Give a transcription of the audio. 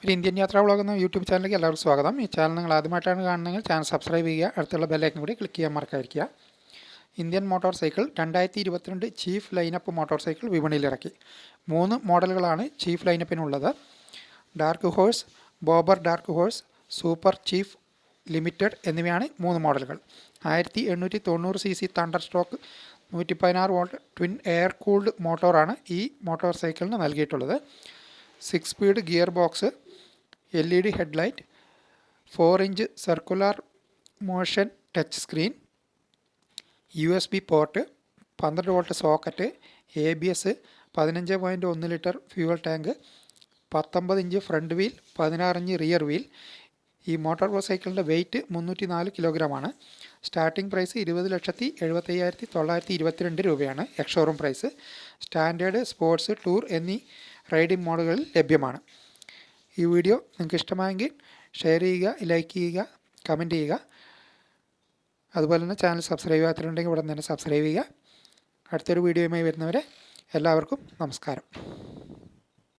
ഒരു ഇന്ത്യൻ യാത്രാ വ്ളോഗ് എന്ന യൂട്യൂബ് ചാനലിലേക്ക് എല്ലാവർക്കും സ്വാഗതം. ഈ ചാനൽ നിങ്ങൾ ആദ്യമായിട്ടാണ് കാണുന്നതെങ്കിൽ ചാനൽ സബ്സ്ക്രൈബ് ചെയ്യുക, അടുത്തുള്ള ബെല്ലൈക്കൻ കൂടി ക്ലിക്ക് ചെയ്യാൻ മറക്കാതിരിക്കുക. Indian motorcycle 2022 chief lineup motorcycle വിപണിയിലിറക്കി. 3 മോഡലുകളാണ് ചീഫ് ലൈനപ്പിനുള്ളത്. Dark horse, bobber dark horse, super chief limited എന്നിവയാണ് 3 മോഡലുകൾ. 1890 cc thunderstroke 116 volt twin air cooled മോട്ടോറാണ് ഈ മോട്ടോർ സൈക്കിളിന് നൽകിയിട്ടുള്ളത്. 6 speed gear box, LED headlight, 4 inch circular motion touch screen, USB port, 12 volt socket, ABS, 15.1 litre fuel tank, 19 inch front wheel, 16 inch rear wheel. ഈ motor സൈക്കിളിൻ്റെ weight 304 കിലോഗ്രാമാണ്. Starting price 20,75,922 രൂപയാണ് ex-showroom price. Standard, sports, tour എന്നീ riding മോഡുകളിൽ ലഭ്യമാണ്. ഈ video നിങ്ങൾക്ക് ഇഷ്ടമായെങ്കിൽ ഷെയർ ചെയ്യുക, ലൈക്ക് ചെയ്യുക, കമൻറ്റ് ചെയ്യുക. അതുപോലെ തന്നെ ചാനൽ സബ്സ്ക്രൈബ് ചെയ്യാത്തിട്ടുണ്ടെങ്കിൽ ഇവിടെ തന്നെ സബ്സ്ക്രൈബ് ചെയ്യുക. അടുത്തൊരു വീഡിയോയുമായി വരുന്നവരെ എല്ലാവർക്കും നമസ്കാരം.